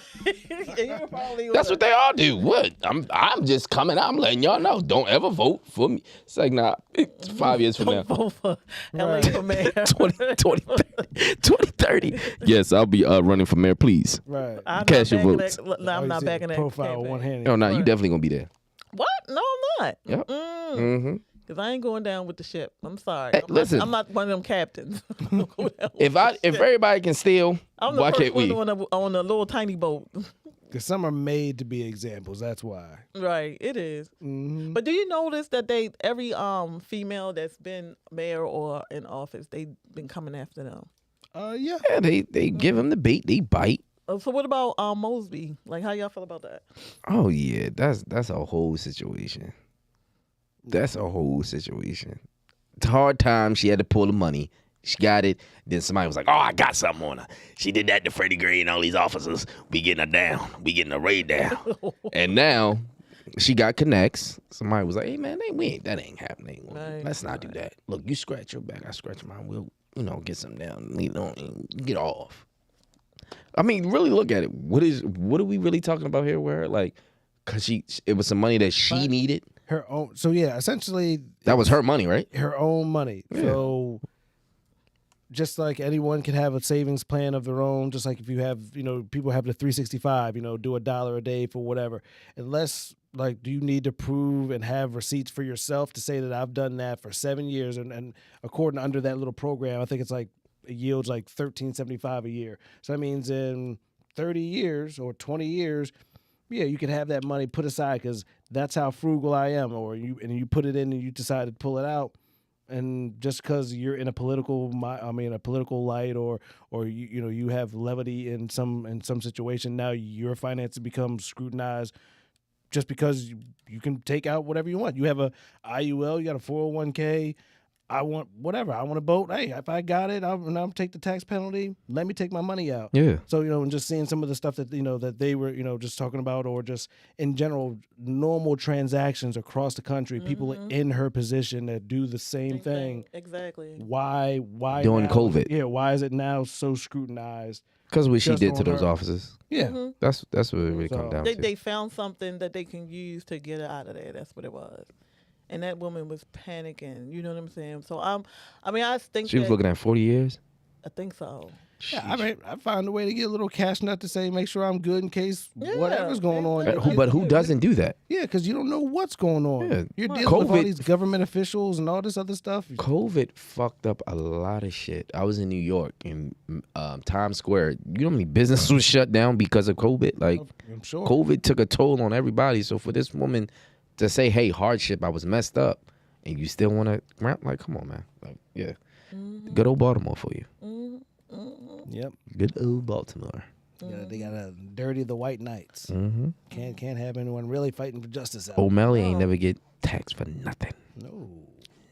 Yeah, you probably that's would. what they all do. What? I'm just coming out. I'm letting y'all know. Don't ever vote for me. It's like, nah, it's 5 years from now. Vote for LA for mayor. 2030. Yes, I'll be running for mayor, please. Right. I'm Cast not your backing votes. that- I'm not backing that profile campaign. one handed. No, you definitely going to be there. What? No, I'm not. Yep. Mm-mm. Cause I ain't going down with the ship. I'm sorry. Hey, listen. I'm not one of them captains. If everybody can steal, I'm the why first can't we? one on a little tiny boat. Because some are made to be examples. That's why. Right, it is. Mm-hmm. But do you notice that every female that's been mayor or in office, they've been coming after them? Yeah. Yeah, they give them the bait, they bite. So what about Mosby? Like, how y'all feel about that? Oh yeah, that's a whole situation. That's a whole situation. It's a hard time. She had to pull the money. She got it. Then somebody was like, "Oh, I got something on her. She did that to Freddie Gray and all these officers. We getting her down. We getting her raid down." And now she got connects. Somebody was like, "Hey man, that ain't happening. Right, Let's not do that. Look, you scratch your back, I scratch mine. We'll get some down. Leave it on and get off." I mean, really look at it. What are we really talking about here? Where like, cause it was some money that she needed. Her own. So yeah, essentially That was her money, right? her own money. Yeah. So just like anyone can have a savings plan of their own, just like if you have, people have the 365, do $1 a day for whatever. Unless like, do you need to prove and have receipts for yourself to say that I've done that for 7 years and according under that little program, I think it's like it yields like $13.75 a year. So that means in 30 years or 20 years, yeah, you can have that money put aside because that's how frugal I am. Or you put it in and you decide to pull it out, and just because you're in a political light or you have levity in some situation, now your finances become scrutinized just because you can take out whatever you want. You have a IUL, you got a 401k. I want whatever. I want a boat. Hey, if I got it, I'll take the tax penalty. Let me take my money out. Yeah. So, and just seeing some of the stuff that, that they were, just talking about, or just in general, normal transactions across the country, people in her position that do the same thing. Exactly. Why During now- COVID. Yeah. Why is it now so scrutinized? Because what she Just did to on those her. officers. Yeah. That's what it really So- comes down They, to. they found something that they can use to get her out of there. That's what it was. And that woman was panicking. You know what I'm saying? So I think She was looking at 40 years. I think so. Yeah, I find a way to get a little cash nut to say, make sure I'm good in case whatever's going on. But who doesn't do that? Yeah, because you don't know what's going on. Yeah. You're dealing with all COVID these government officials and all this other stuff. COVID fucked up a lot of shit. I was in New York in Times Square. You know how many businesses was shut down because of COVID? Like, I'm sure. COVID took a toll on everybody. So for this woman to say, "Hey, hardship, I was messed up," and you still want to like, come on, man. Like, yeah, good old Baltimore for you. Yep. Good old Baltimore. Yeah, they got to dirty the white knights. Mm-hmm. Can't have anyone really fighting for justice out. O'Malley ain't never get taxed for nothing. No.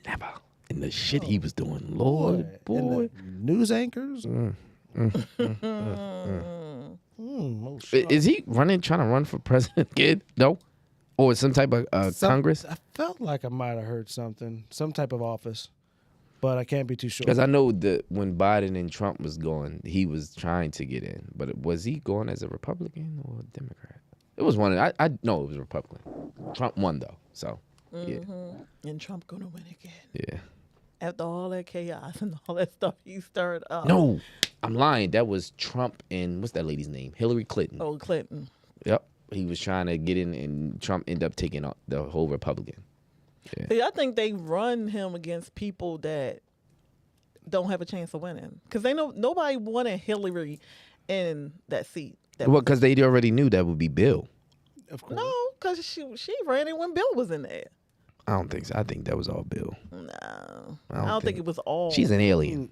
Never. And the shit he was doing, Lord, boy. And the news anchors. Is he trying to run for president, kid? No? Or some type of Congress? I felt like I might have heard something, some type of office, but I can't be too sure. Because I know that when Biden and Trump was going, he was trying to get in. But was he going as a Republican or a Democrat? It was one. No, it was Republican. Trump won, though. So yeah, And Trump gonna win again. yeah. After all that chaos and all that stuff he stirred up. No, I'm lying. That was Trump and what's that lady's name? Hillary Clinton. Oh, Clinton. Yep. He was trying to get in, and Trump ended up taking out the whole Republican. Yeah. See, I think they run him against people that don't have a chance of winning, because they know nobody wanted Hillary in that seat. Well, because they already knew that would be Bill. Of course. No, because she ran it when Bill was in there. I don't think so. I think that was all Bill. No, I don't think it was all. She's an alien.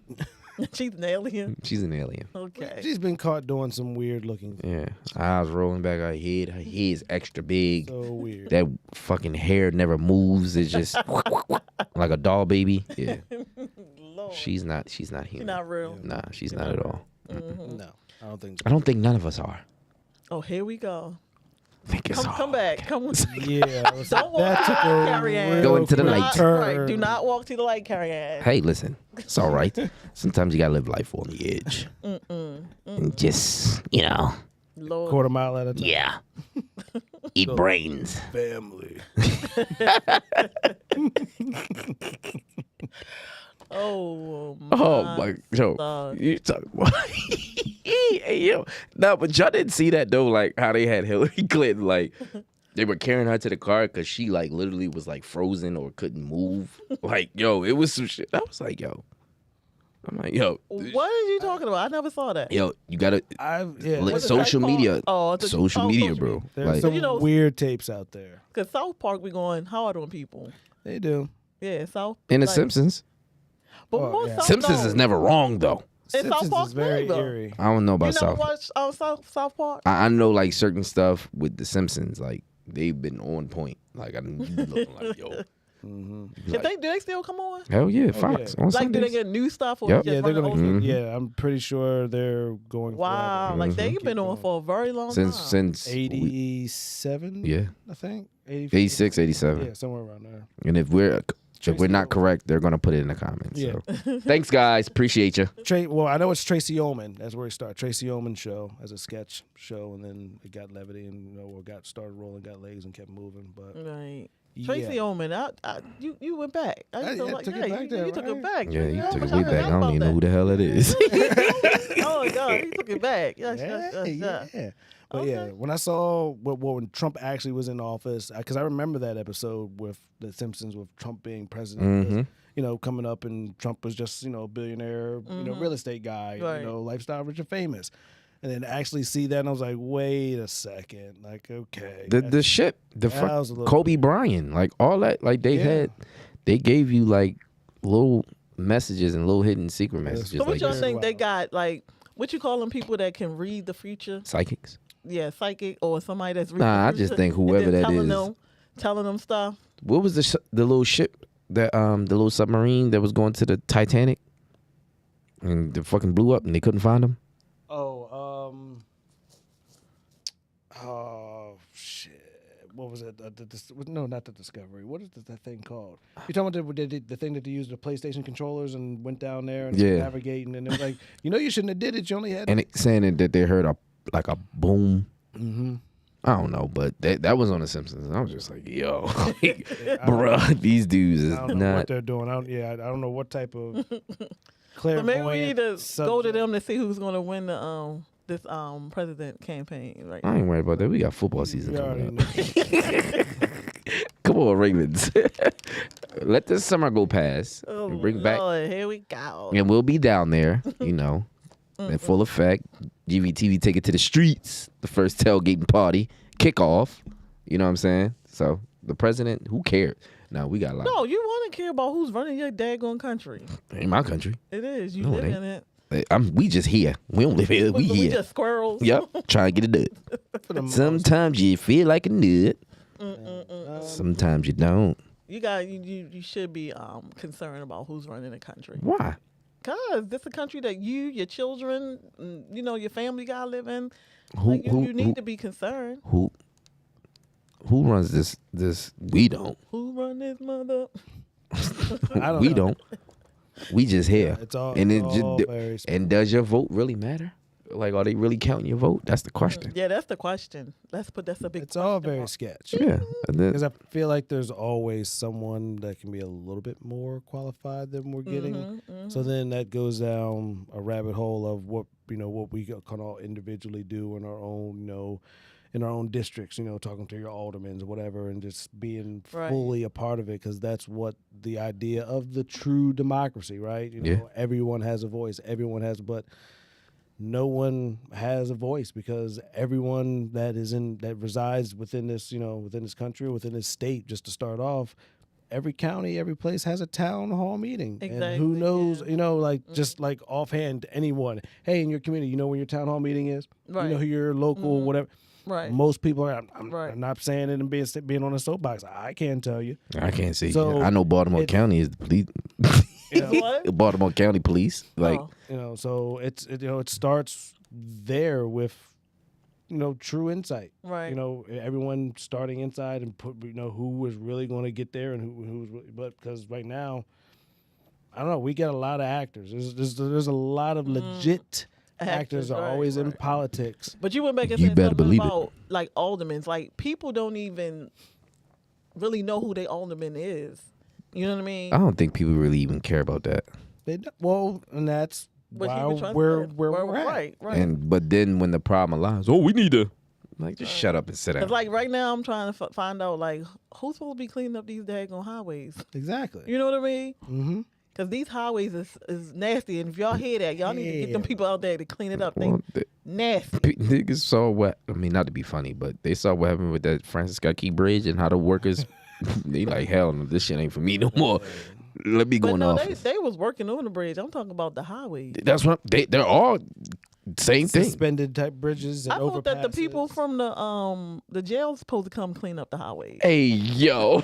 She's an alien. She's an alien. Okay. She's been caught doing some weird looking things. Yeah. Eyes rolling back her head. Her head's extra big. So weird. That fucking hair never moves. It's just like a doll baby. Yeah. Lord. She's not human. She's not real. Nah, she's not at all. No, I don't think so. I don't think none of us are. Oh, here we go. Think Come back. Come on. Yeah, Don't walk that took a Carrie Ann. real Go into the quick light. turn. Right. Do not walk to the light, Carrie Ann. Hey, listen. It's all right. Sometimes you gotta live life on the edge. And just, Lord. Quarter mile at a time. yeah. Eat brains. Family. Oh My yo, God. you talk about hey, yo. No, but y'all didn't see that though, like how they had Hillary Clinton, like they were carrying her to the car because she like literally was like frozen or couldn't move. Like, yo, it was some shit. I was like, yo. I'm like, yo. What are you talking about? I never saw that. Yo, you gotta What's social that called? media. Oh, it's a- social oh, media, social bro. media. There's Like, some weird tapes out there. Because South Park be going hard on people. They do. Yeah, South. in The like- Simpsons. But Oh, more yeah. South Simpsons though. is never wrong though. And South Simpsons Park's is very big, though. eerie. I don't know about You never South. watched South Park? I know like certain stuff with The Simpsons, like they've been on point. Like I looking like yo. Do they still come on? Hell yeah, Fox on Like, Sundays. do they get new stuff or Yep. just Yeah, they're run the gonna. old stuff? Yeah, I'm pretty sure they're going. Wow, forever. like they've been on for a very long time. since 87. Yeah. I think 86, 87. Yeah, somewhere around there. And if we're not correct, they're gonna put it in the comments. Yeah. So. Thanks, guys. Appreciate you. Well, I know it's Tracy Ullman. That's where it started. Tracy Ullman show as a sketch show, and then it got levity, and got started rolling, got legs, and kept moving. But Right. yeah. Tracy Ullman, you went back. I used to like, took it back there, you took it right? back. Yeah, you took it I way back. I don't even know who the hell it is. Oh God, he took it back. Yes, Yeah. But yeah, when I saw when Trump actually was in office, because I remember that episode with The Simpsons with Trump being president, coming up, and Trump was just a billionaire, real estate guy, Right. lifestyle rich and famous, and then to actually see that, and I was like, wait a second, like okay, the shit, that was a little- Kobe Bryant, like all that, like they gave you like little messages and little hidden secret messages. So what like y'all that. think they got? Like, what you call them? People that can read the future? Psychics. Yeah, psychic or somebody that's reading Nah, the I future just think and whoever then that telling is. telling them stuff. What was the little ship that the little submarine that was going to the Titanic, and the fucking blew up and they couldn't find him? Oh shit! What was it? No, not the Discovery. What is that thing called? You're talking about the thing that they used the PlayStation controllers and went down there and navigating, and it was like, you shouldn't have did it. You only had. And it, saying that they heard a boom. Mm-hmm. I don't know, but that was on The Simpsons. And I was just like, yo, bruh, these dudes is I don't know what not. they're doing. I don't know what type of So clairvoyant. maybe we need to go to subject. them to see who's going to win the this president campaign. Right. I ain't worried about that. We got football season You coming already up. Come on, Ravens. Let this summer go past Oh and bring back, Lord, here we go. and we'll be down there, in full effect. GVTV take it to the streets. The first tailgating party, kickoff. You know what I'm saying? So the president, who cares? Now we got a lot. No, you want to care about who's running your daggone country. In my country. It is. You No, it live ain't. in it. We just here. We don't live here. We We here. just squirrels. Yep. Trying to get a nut. Sometimes you feel like a nut. Sometimes you don't. You should be concerned about who's running the country. Why? Because this is a country that you, your children, your family got to live in. Who- Like, who- you need who- to be concerned. Who runs this? We don't. Who run this mother? I don't We know. don't. We just here. It's all- and it's all very and does your vote really matter? Like, are they really counting your vote? That's the question. Yeah, that's the question. That's a big. It's all very sketch. Yeah. Because I feel like there's always someone that can be a little bit more qualified than we're getting. So then that goes down a rabbit hole of what we can all individually do in our own, in our own districts, talking to your aldermen or whatever, and just being fully a part of it, because that's what the idea of the true democracy, right? Everyone has a voice, but no one has a voice, because everyone that resides within this, within this country, within this state, just to start off, every county, every place has a town hall meeting. Exactly, and who knows, just like offhand, anyone, hey, in your community, you know when your town hall meeting is? Right. You know who your local, whatever. Right. Most people are. I'm not saying it and being on a soapbox. I can't tell you. I can't see. So I know Baltimore County is the police. What? Baltimore County Police. Like, so it starts there with, true insight. Right. Everyone starting inside and put, who was really going to get there and who's, but because right now, I don't know, we get a lot of actors. There's a lot of legit actors are always in politics. But you went back and You said better something believe about like aldermen. Like, people don't even really know who their alderman is. You know what I mean? I don't think people really even care about that. And that's But why he was trying to where say, we're at. right. But then when the problem lies, we need to just shut up and sit down. Because like right now, I'm trying to find out like who's supposed to be cleaning up these daggone highways. Exactly. You know what I mean? Mm-hmm. Because these highways is nasty, and if y'all hear that, y'all need to get them people out there to clean it up. They nasty. Niggas saw what, not to be funny, but they saw what happened with that Francis Scott Key Bridge and how the workers, they like, hell no, this shit ain't for me no more. Let me go in office. They was working on the bridge. I'm talking about the highways. That's what they're all same thing. Suspended type bridges and I thought that the overpasses. people from the jail's supposed to come clean up the highways. Hey, yo.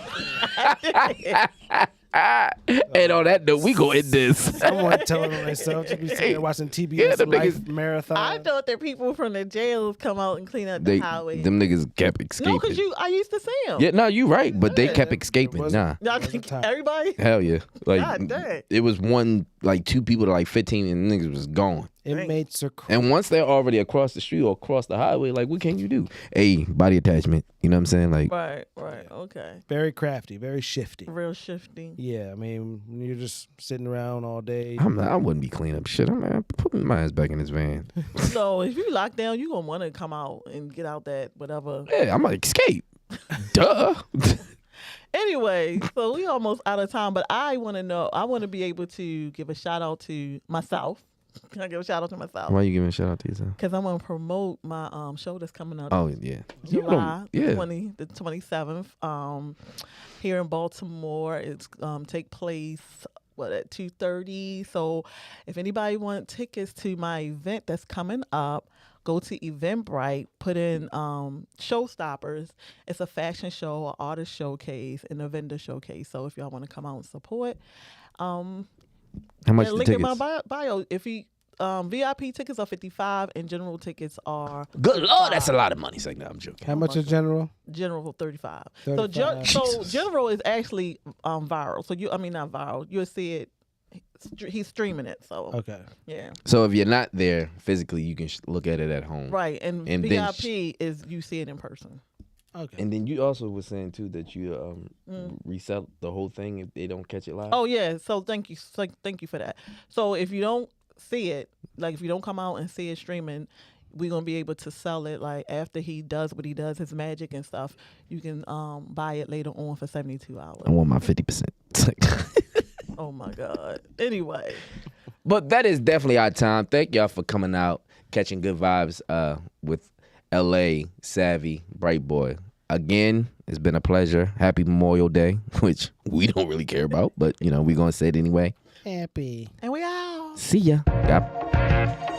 And on that note, we go in this. Someone telling on themselves to be sitting there watching TBS Life Marathon. I thought that people from the jails come out and clean up the highways. Them niggas kept escaping. No, because I used to see them. Yeah, no, you right, but they kept escaping. Nah. I think everybody. Hell yeah. Like, God dang. it was two people to like 15 and niggas was gone. Inmates are crazy. And once they're already across the street or across the highway, like, what can you do? Hey, body attachment. You know what I'm saying? Like, Right, okay. Very crafty, very shifty. Real shifty. Yeah, I mean, when you're just sitting around all day. I wouldn't be cleaning up shit. I'm putting my ass back in this van. So if you lock down, you gonna want to come out and get out that whatever. Yeah, I'm like, escape. Duh. Anyway, so we almost out of time, but I want to be able to give a shout out to myself. Can I give a shout out to myself? Why you giving a shout out to yourself? Because I'm gonna promote my show that's coming up. Oh yeah, July the 27th. Here in Baltimore, it's take place at 2:30. So if anybody wants tickets to my event that's coming up, go to Eventbrite, put in Showstoppers. It's a fashion show, an artist showcase, and a vendor showcase. So if y'all want to come out and support, how much the link tickets? in my bio. If you VIP tickets are $55 and general tickets are Good Lord, that's a lot of money. It's like, no, I'm joking. How much is general? General $35. 35. So general is actually viral. So not viral. You'll see it. He's streaming it. So okay, yeah. So if you're not there physically, you can look at it at home. Right, and VIP is you see it in person. Okay. And then you also were saying too that you resell the whole thing if they don't catch it live. Oh yeah. So thank you for that. So if you don't see it, like if you don't come out and see it streaming, we're gonna be able to sell it like after he does what he does, his magic and stuff. You can buy it later on for 72 hours. I want my 50%. Oh my God. Anyway. But that is definitely our time. Thank y'all for coming out, catching good vibes with LA Savvy Brit Boi. Again, it's been a pleasure. Happy Memorial Day, which we don't really care about, but we're gonna say it anyway. Happy. And we out. See ya. Yep.